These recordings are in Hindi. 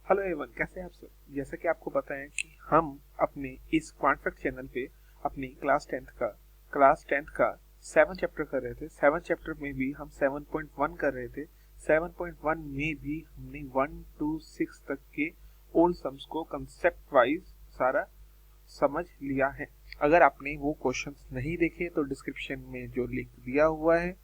हेलो एवरीवन, कैसे हैं आप सब। जैसा कि आपको पता है कि हम अपने इस क्वांटफैक्ट चैनल पे अपनी क्लास टेंथ का 7 चैप्टर कर रहे थे। 7 चैप्टर में भी हम 7.1 कर रहे थे। 7.1 में भी हमने 1 to 6 तक के ओल्ड सम्स को कंसेप्ट वाइज सारा समझ लिया है। अगर आपने वो क्वेश्चंस नहीं देखे तो डिस्क्रिप्शन में जो लिंक दिया हुआ है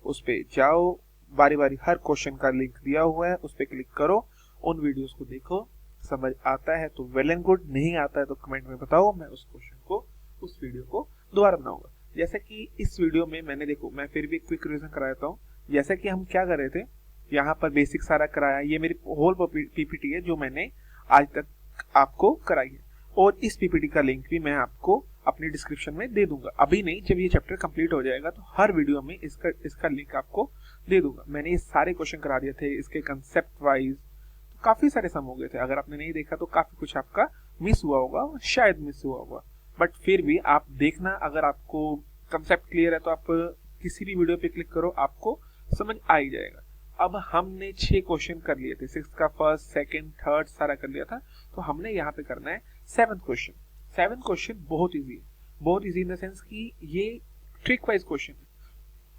उस पे जाओ, बारी बारी हर क्वेश्चन का लिंक दिया हुआ है, उस पे क्लिक करो, उन वीडियोस को देखो। समझ आता है तो वेल एंड गुड, नहीं आता है तो कमेंट में बताओ, मैं उस क्वेश्चन को, उस वीडियो को दोबारा बनाऊंगा। जैसे कि इस वीडियो में मैं फिर भी क्विक रिवीजन कराता हूँ। जैसे कि हम क्या कर रहे थे, यहाँ पर बेसिक सारा कराया। ये मेरी होल पीपीटी है जो मैंने आज तक आपको कराई है, और इस पीपीटी का लिंक भी मैं आपको अपनी डिस्क्रिप्शन में दे दूंगा। अभी नहीं, जब ये चैप्टर कंप्लीट हो जाएगा तो हर वीडियो में इसका लिंक आपको दे दूंगा। मैंने ये सारे क्वेश्चन करा दिए थे इसके कंसेप्ट वाइज, काफी सारे सम हो गए थे। अगर आपने नहीं देखा तो काफी कुछ आपका मिस हुआ होगा, शायद मिस हुआ होगा, बट फिर भी आप देखना। अगर आपको कंसेप्ट क्लियर है तो आप किसी भी वीडियो पे क्लिक करो, आपको समझ आ ही जाएगा। अब हमने 6 क्वेश्चन कर लिए थे, 6 का फर्स्ट सेकंड थर्ड सारा कर लिया था, तो हमने यहाँ पे करना है 7th क्वेश्चन। 7th क्वेश्चन बहुत इजी है, बहुत इजी इन द सेंस कि ये ट्रिक वाइज क्वेश्चन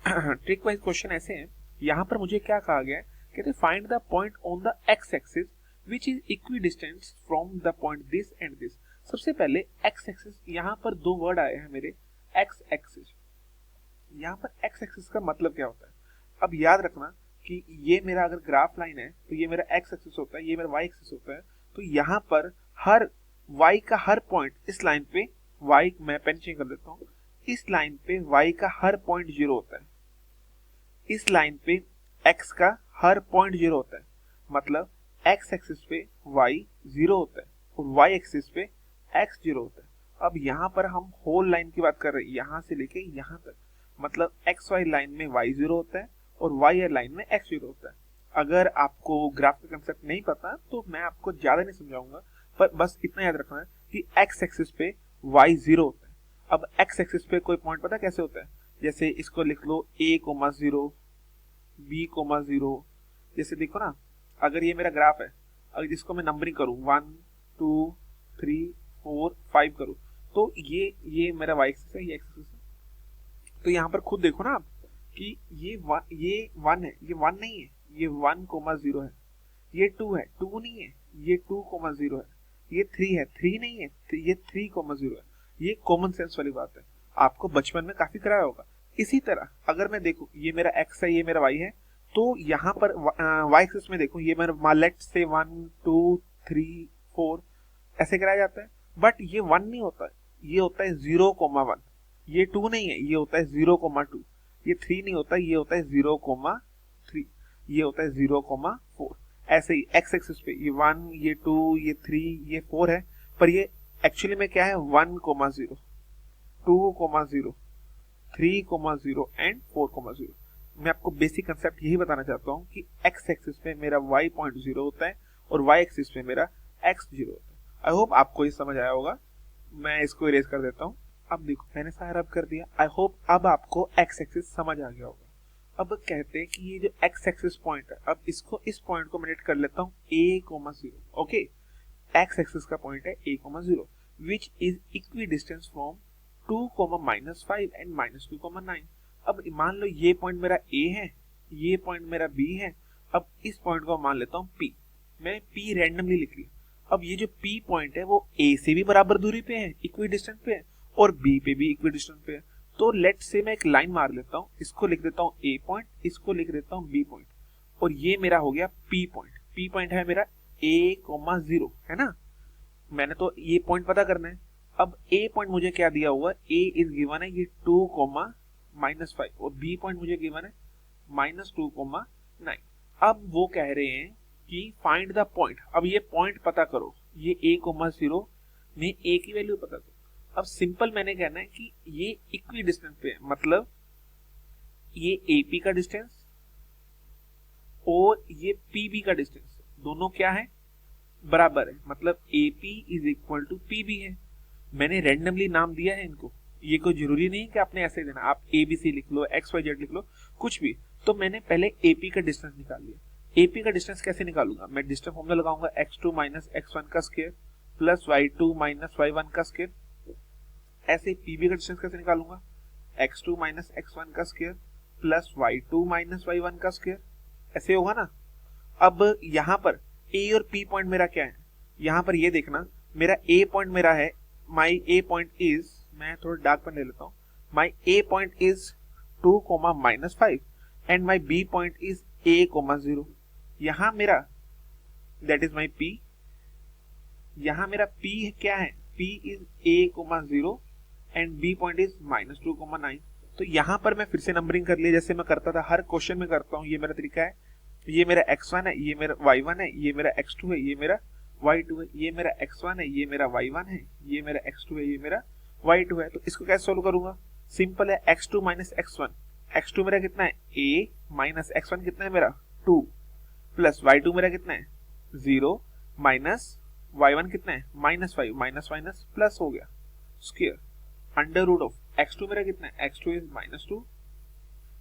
है। ट्रिक वाइज क्वेश्चन ऐसे है, यहाँ पर मुझे क्या कहा गया है, कहते find the point on the X axis which is equidistant from the point this and this. सबसे पहले एक्स एक्सिस, यहाँ पर 2 वर्ड आए हैं मेरे, एक्स एक्सिस। यहाँ पर एक्स एक्सिस का मतलब क्या होता है, अब याद रखना कि ये मेरा अगर ग्राफ लाइन है तो ये मेरा एक्स एक्सिस होता है, ये मेरा वाई एक्सिस होता है। तो यहाँ पर हर वाई का हर पॉइंट, इस लाइन पे वाई, मैं पेन चेंज कर देता हूँ, इस लाइन पे वाई का हर पॉइंट 0 होता है, इस लाइन पे x का हर पॉइंट 0 होता है। मतलब x एक्सिस पे y 0 होता है और y एक्सिस पे x 0 होता है। अब यहाँ पर हम होल लाइन की बात कर रहे हैं, यहाँ से लेके यहाँ तक, मतलब xy लाइन में y 0 होता है और y लाइन में x 0 होता है। अगर आपको ग्राफ का कंसेप्ट नहीं पता तो मैं आपको ज्यादा नहीं समझाऊंगा, पर बस इतना याद रखना है कि x एक्सिस पे y 0 होता है। अब x एक्सिस पे कोई पॉइंट पता कैसे होता है, जैसे इसको लिख लो a,0 b,0। जैसे देखो ना, अगर ये मेरा ग्राफ है, अगर जिसको मैं नंबरिंग करूं 1 2 3 4 5 करूं, तो ये मेरा y एक्सिस है, ये x एक्सिस है। तो यहाँ पर खुद देखो ना आप कि ये 1 है, ये 1 नहीं है, ये 1,0 है, ये 2 है, 2 नहीं है, ये 2,0 है, ये 3 है, 3 नहीं है, ये 3,0 है। ये कॉमन सेंस वाली बात है, आपको बचपन में काफी कराया होगा। इसी तरह अगर मैं देखूं, ये मेरा x है, ये मेरा y है, तो यहाँ पर y एक्सिस में देखूं, ये मेरा लेट से 1 2 3 4 ऐसे कराया जाता है, बट ये 1 नहीं होता है, ये होता है 0,1। ये 2 नहीं है, ये होता है 0,2। ये 3 नहीं होता, ये होता है 0,3। ये होता है 0,4। ऐसे ही x एक्सिस पे ये 1 ये 2 ये 3 ये 4 है, पर ये एक्चुअली में क्या है, 1,0 2,0 3,0 एंड 4,0। मैं आपको बेसिक कंसेप्ट यही बताना चाहता हूँ कि x एक्सिस पे मेरा y पॉइंट 0 होता है और y एक्सिस पे मेरा x 0 होता है। आई होप आपको ये समझ आया होगा। मैं इसको इरेज कर देता हूँ। अब देखो, मैंने सारा रब कर दिया। आई होप अब आपको x एक्सिस समझ आ गया होगा। अब कहते हैं कि ये जो x एक्सिस पॉइंट है, अब इस पॉइंट को मैं नेट कर लेता हूँ a,0। ओके, x एक्सिस का पॉइंट है a,0 which is equi distance from 2, -5 and -2,9। अब मान लो ये पॉइंट मेरा A है, ये पॉइंट मेरा B है। अब इस पॉइंट को मान लेता हूँ P, मैंने P रैंडमली लिख लिया। अब ये जो P पॉइंट है वो A से भी बराबर दूरी पे है, इक्वी डिस्टेंस पे है, और B पे भी इक्वी डिस्टेंस पे है। तो लेट से मैं एक लाइन मार लेता हूँ, इसको लिख देता हूँ A पॉइंट, इसको लिख देता हूँ B पॉइंट, और ये मेरा हो गया P पॉइंट। P पॉइंट है मेरा a,0, है ना। मैंने तो ये पॉइंट पता करना है। अब A पॉइंट मुझे क्या दिया हुआ, A इज गिवन है ये 2, -5, और B पॉइंट मुझे गिवन है -2,9। अब वो कह रहे हैं कि फाइंड द पॉइंट। अब ये पॉइंट पता करो, ये a,0 में A की वैल्यू पता करो। अब सिंपल मैंने कहना है कि ये इक्वी डिस्टेंस पे है, मतलब ये AP का डिस्टेंस और ये PB का डिस्टेंस दोनों क्या है, बराबर है। मतलब AP is equal to PB है। मैंने रैंडमली नाम दिया है इनको, ये कोई जरूरी नहीं कि आपने ऐसे देना, आप ABC लिख लो, XYZ लिख लो, कुछ भी। तो मैंने पहले AP का डिस्टेंस निकाल लिया। एपी का डिस्टेंस कैसे निकालूंगा, मैं डिस्टेंस फॉर्मूला लगाऊंगा x2 माइनस x1 का square plus y2 minus y1 का स्क्वायर। ऐसे पीबी का डिस्टेंस कैसे निकालूंगा, x2 माइनस x1 का square plus y2 minus y1 का स्क्वायर। ऐसे होगा ना। अब यहाँ पर ए और पी पॉइंट मेरा क्या है, यहाँ पर ये देखना, मेरा ए पॉइंट मेरा है, माई ए पॉइंट इज, मैं थोड़ा डार्क पेन ले लेता हूँ, my A point is 2, -5 and my B point is a, 0। यहाँ मेरा दैट इज माई p, यहाँ मेरा p क्या है, p is a, 0 and b point is -2, 9। तो यहाँ पर मैं फिर से नंबरिंग कर लिया जैसे मैं करता था, हर क्वेश्चन में करता हूँ, ये मेरा तरीका है। ये मेरा x1 है, ये मेरा y1 है, ये मेरा x2 है, ये मेरा y2 है, ये मेरा x1 है, ये मेरा y1 है, ये मेरा x2 है, ये मेरा y2 है। तो इसको कैसे सोल्व करूंगा, सिंपल है, x2 माइनस x1, x2 मेरा कितना है a माइनस x1 कितना है मेरा 2 प्लस y2 मेरा कितना है 0 माइनस y1 कितना है -5, माइनस माइनस प्लस हो गया square under root of x2 मेरा कितना है x2 इज -2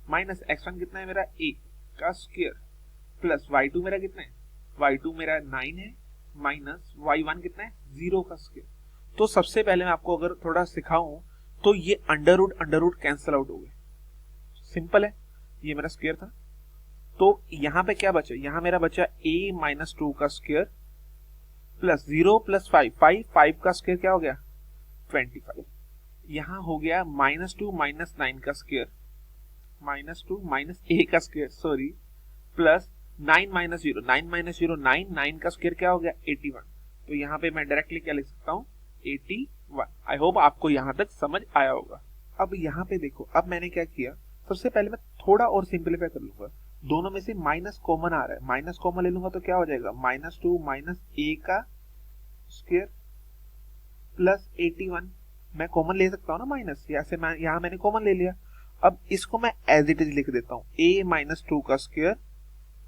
माइनस x1 कितना है मेरा a का स्क्वायर प्लस y2 मेरा कितना है y2 मेरा 9 है माइनस y1 कितना है 0 का स्क्वायर। तो सबसे पहले मैं आपको अगर थोड़ा सिखाऊं तो ये अंडर रूट कैंसिल आउट हो गए, सिंपल है, ये मेरा स्क्वायर था। तो यहां पे क्या बचा, यहां मेरा बचा a माइनस 2 का स्क्वायर प्लस 0 प्लस 5 का स्क्वायर क्या हो गया 25। यहां हो गया -2 माइनस 9 का स्क्वायर, -2 माइनस a का स्क्वायर सॉरी, प्लस 9 माइनस 0 9 का स्क्वायर क्या हो गया 81। तो यहाँ पे मैं डायरेक्टली क्या लिख सकता हूँ 81। आई होप आपको यहाँ तक समझ आया होगा। अब यहाँ पे देखो, अब मैंने क्या किया, सबसे पहले मैं थोड़ा और सिंपलीफाई कर लूंगा, दोनों में से माइनस कॉमन आ रहा है, माइनस कॉमन ले लूंगा तो क्या हो जाएगा -2 माइनस a का स्क्वायर प्लस 81। मैं कॉमन ले सकता हूँ ना माइनस, यहाँ मैंने कॉमन ले लिया। अब इसको मैं एज इट इज लिख देता हूँ a माइनस 2 का स्क्वायर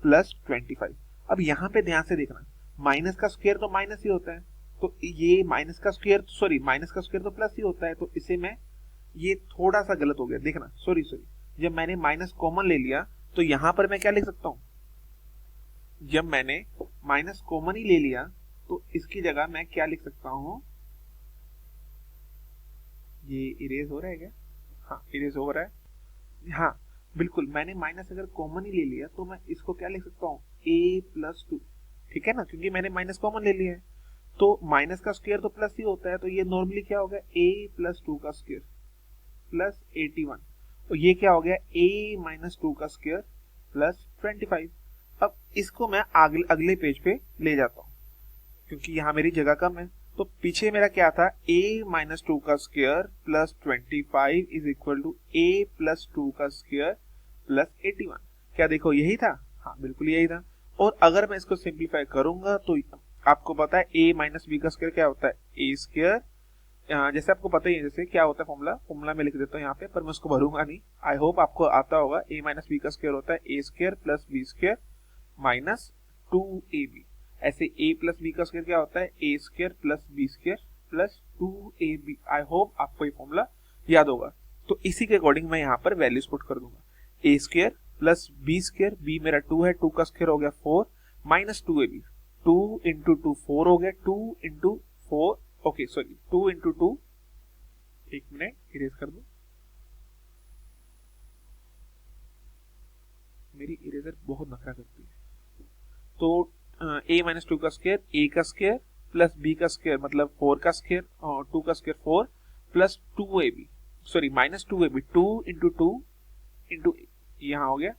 प्लस 25। अब यहाँ पे ध्यान से देखना, माइनस का स्क्वायर तो माइनस ही होता है, तो ये माइनस का स्क्वायर तो प्लस ही होता है, तो इसे मैं, ये थोड़ा सा गलत हो गया, देखना सॉरी, जब मैंने माइनस कॉमन ले लिया तो यहां पर मैं क्या लिख सकता हूं, जब मैंने माइनस कॉमन ही ले लिया तो इसकी जगह मैं क्या लिख सकता हूं, ये इरेज हो रहा है क्या, हाँ इरेज हो रहा है, हाँ बिल्कुल, मैंने माइनस अगर कॉमन ही ले लिया तो मैं इसको क्या लिख सकता हूँ a प्लस 2, ठीक है ना, क्योंकि मैंने माइनस कॉमन ले लिया है। तो माइनस का स्क्वायर तो प्लस ही होता है, तो ये नॉर्मली क्या हो गया a प्लस 2 का स्क्वायर प्लस 81, और ये क्या हो गया a माइनस 2 का स्क्वायर प्लस 25। अब इसको मैं अगले पेज पे ले जाता हूँ क्योंकि यहाँ मेरी जगह कम है। तो पीछे मेरा क्या था a माइनस 2 का square plus 25 is equal to a plus 2 का स्क्वायर प्लस 81। क्या देखो यही था, हाँ बिल्कुल यही था। और अगर मैं इसको सिंप्लीफाई करूंगा तो आपको पता है a माइनस बी का स्क्वायर क्या होता है a स्क्वायर, जैसे आपको पता ही है, जैसे क्या होता है फॉर्मूला में लिख देता हूँ यहाँ पे, पर मैं उसको भरूंगा नहीं, आई होप आपको आता होगा। a माइनस बी का स्क्वायर होता है a square plus B square minus 2ab। ऐसे a प्लस बी का स्क्वायर क्या होता है a square plus B square plus 2ab। I hope आपको ये फॉर्मूला याद होगा। तो इसी के अकॉर्डिंग मैं यहाँ पर वैल्यूज पुट कर दूंगा, a square plus B square, b मेरा 2 है, 2 का स्क्वायर हो गया 4 माइनस 2ab, 2 इंटू 2 4 हो गया, 2 इंटू 4 ओके सॉरी 2 इंटू 2, एक मिनट इरेज कर दो, मेरी इरेजर बहुत नखरा करती है। तो a माइनस 2 का स्क्वायर a का स्क्वायर प्लस b का स्क्वायर मतलब 4 का स्क्वायर और 2 का square 4 plus 2ab sorry minus 2ab, 2 into 2 into यहाँ हो गया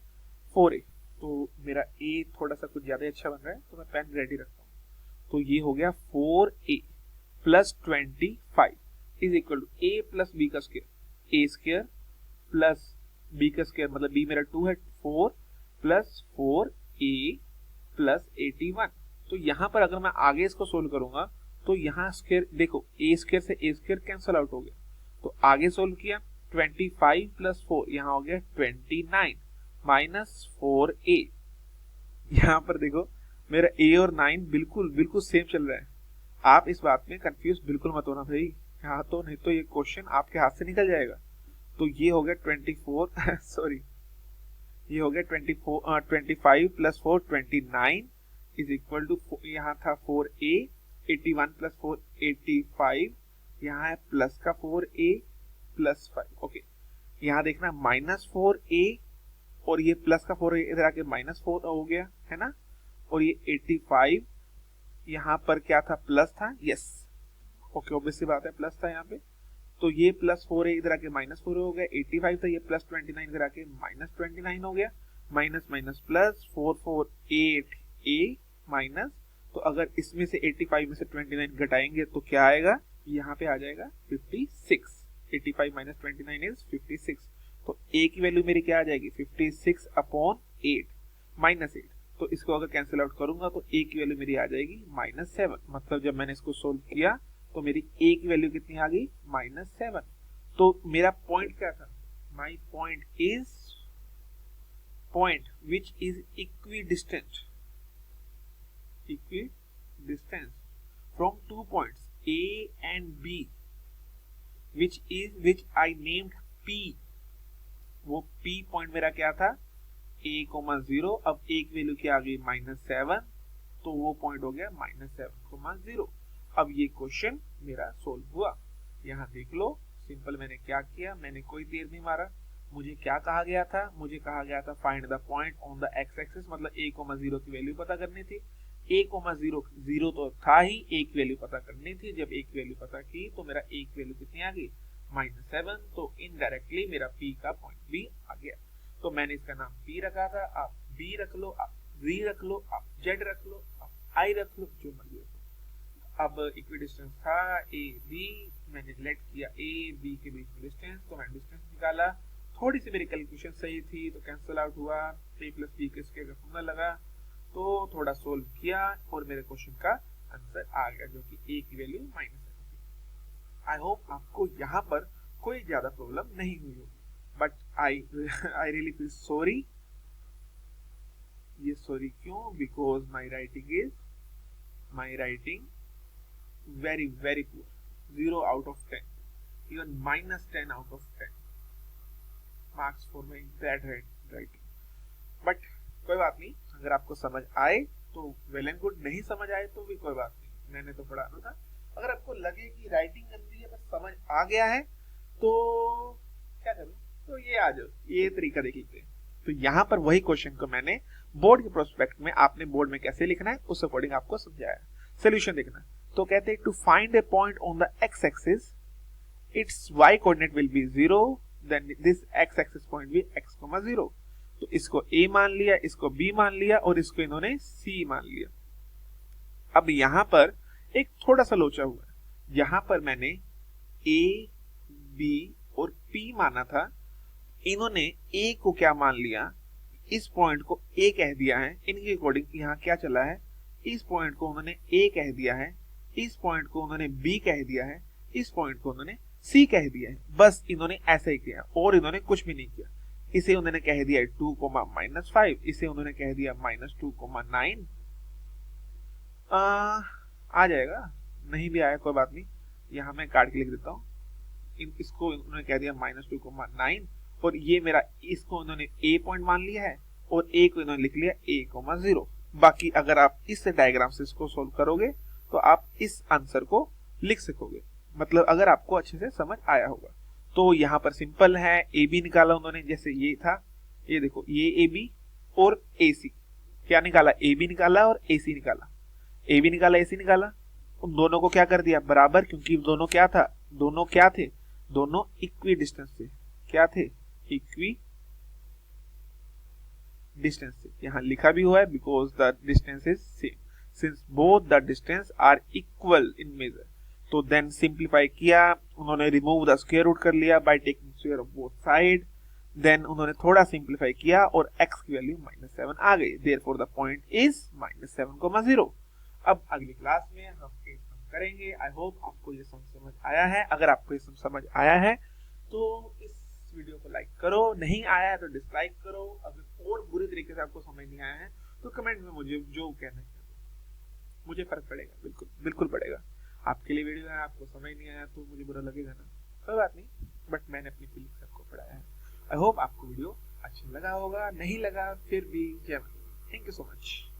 4a। तो मेरा a थोड़ा सा कुछ ज्यादा अच्छा बन रहा है तो मैं पेन रेडी रखता हूँ। तो ये हो गया 4a plus 25 is equal to a plus b का square, a square plus b का स्क्वायर मतलब b मेरा 2 है 4 प्लस 4a प्लस 81। तो यहाँ पर अगर मैं आगे इसको सोल्व करूंगा तो यहाँ स्क्वायर देखो a स्क्वायर से a स्क्वायर कैंसिल आउट हो गया, तो आगे सोल्व किया 25 प्लस 4 यहाँ हो गया 29 माइनस 4a। यहाँ पर देखो मेरा a और 9 बिल्कुल सेम चल रहा है। आप इस बात में कंफ्यूज बिल्कुल मत होना भाई, यहाँ तो नहीं तो ये क्वेश्चन आपके हाथ से निकल जाएगा। तो ये हो गया 24 सॉरी ये हो गया 25 प्लस 4 29 इज इक्वल टू, यहाँ था 4a, 81 प्लस 4 85, यहाँ है प्लस का 4a प्लस 5। ओके, यहाँ देखना -4a और ये प्लस का 4 इधर आके -4 हो गया है ना, और ये 85 यहाँ पर क्या था, प्लस था, यस ओके, ऑब्वियस सी बात है प्लस था यहाँ पे, तो ये +4 इधर आके -4 हो गया, 85 था, ये +29 इधर आके -29 हो गया, minus minus plus 448a minus, तो अगर इसमें से 85 में से 29 घटाएंगे तो क्या आएगा, यहाँ पे आ जाएगा 56। 85 माइनस 29 इज 56, तो a की वैल्यू मेरी क्या आ जाएगी, 56/8 -8, तो इसको अगर कैंसिल आउट करूंगा तो a की वैल्यू मेरी आ जाएगी -7। मतलब जब मैंने इसको सोल्व किया तो मेरी a की वैल्यू कितनी आ गई, -7। तो मेरा पॉइंट क्या था, my point is point which is equidistant from 2 points A and B, which I named P। वो P पॉइंट मेरा क्या था, a,0, अब a की वैल्यू क्या आ गई, -7, तो वो पॉइंट हो गया -7,0। अब ये क्वेश्चन मेरा सोल्व हुआ। यहाँ देख लो, सिंपल मैंने क्या किया, मैंने कोई तीर नहीं मारा। मुझे क्या कहा गया था, मुझे कहा गया था find the point on the X axis, मतलब a,0 की वैल्यू पता करनी थी। a,0 0 तो था ही, a की वैल्यू पता करनी थी। जब a की वैल्यू पता की तो मेरा a की वैल्यू कितनी आ गई, -7, तो इनडायरेक्टली मेरा p का पॉइंट b आ गया। तो मैंने इसका नाम p रखा था, आप b रख लो, आप z रख लो, आप z रख लो, आप i रख लो, जो मर्जी रख लो। अब इक्विडिस्टेंस था a b, मैंने लेट किया a b के बीच में डिस्टेंस, तो मैंने डिस्टेंस निकाला। थोड़ी सी मेरी कैलकुलेशन सही थी तो कैंसिल आउट हुआ, a प्लस b के स्क्वायर का फॉर्मूला लगा, तो थोड़ा सोल्व किया और मेरे क्वेश्चन का आंसर आ गया, जो कि a की वैल्यू -7 थी। आई होप आपको यहाँ पर कोई ज्यादा प्रॉब्लम नहीं हुई होगी, but I really feel sorry. ये सॉरी क्यों, because my writing very very poor, 0 out of 10, even -10 out of 10 marks for my bad writing। but कोई बात नहीं, अगर आपको समझ आए तो वेल एंड गुड, नहीं समझ आए तो भी कोई बात नहीं, मैंने तो पढ़ाना था। अगर आपको लगे कि राइटिंग गंदी है बस समझ आ गया है तो क्या करूं, तो ये आ जाओ, ये तरीका देख लीजिए। तो यहाँ पर वही क्वेश्चन को मैंने बोर्ड के प्रोस्पेक्ट में, आपने बोर्ड में कैसे लिखना है उस अकॉर्डिंग आपको समझाया। सोल्यूशन देखना, तो कहते हैं to find a point on the X axis, its y coordinate will be 0, then this x axis point भी x, 0। तो इसको a मान लिया, इसको b मान लिया और इसको इन्होंने c मान लिया। अब यहां पर एक थोड़ा सा लोचा हुआ है, यहां पर मैंने a b और p माना था, इन्होंने a को क्या मान लिया, इस पॉइंट को a कह दिया है। इनके अकॉर्डिंग यहाँ क्या चला है, इस पॉइंट को उन्होंने a कह दिया है, इस पॉइंट को उन्होंने b कह दिया है, इस पॉइंट को उन्होंने c कह दिया है। बस इन्होंने ऐसा ही किया और इन्होंने कुछ भी नहीं किया। इसे उन्होंने कह दिया 2,-5, इसे उन्होंने कह दिया -2,9। आ जाएगा, नहीं भी आया कोई बात नहीं, यहाँ मैं काट के लिख देता हूँ। इसको उन्होंने कह दिया -2,9 और ये मेरा, इसको उन्होंने a पॉइंट मान लिया है और a को इन्होंने लिख लिया a,0। बाकी अगर आप इस डायग्राम से इसको सोल्व करोगे तो आप इस आंसर को लिख सकोगे, मतलब अगर आपको अच्छे से समझ आया होगा। तो यहाँ पर सिंपल है, ए बी निकाला उन्होंने, जैसे ये था, ये देखो, ये ए बी और ए सी, क्या निकाला, ए बी निकाला और ए सी निकाला, ए बी निकाला, ए सी निकाला, उन दोनों को क्या कर दिया बराबर, क्योंकि दोनों क्या था, दोनों क्या थे, दोनों इक्वी डिस्टेंस थे, क्या थे, इक्वी डिस्टेंस थे। यहाँ लिखा भी हुआ है because the distance is same, since both the distance are equal in measure. तो देन सिंप्लीफाई किया उन्होंने, रिमूव द स्क्वायर रूट कर लिया by taking square of both side, then उन्होंने थोड़ा सिंप्लीफाई किया और x की वैल्यू -7 आ गई, देयरफॉर द पॉइंट इज -7,0। अब अगली क्लास में हम ये सम करेंगे। आई होप आपको ये सम समझ आया है। अगर आपको ये सम समझ आया है तो इस वीडियो को लाइक करो, नहीं आया है तो डिसलाइक करो। अगर और बुरी तरीके से आपको समझ नहीं आया है तो कमेंट में मुझे जो कहना है, मुझे फर्क पड़ेगा, बिल्कुल बिल्कुल पड़ेगा। आपके लिए वीडियो है, आपको समझ नहीं आया तो मुझे बुरा लगेगा ना, कोई बात नहीं, बट मैंने अपनी फीलिंग्स आपको पढ़ाया है। आई होप आपको वीडियो अच्छा लगा होगा, नहीं लगा फिर भी जय माता दी। Thank you so much.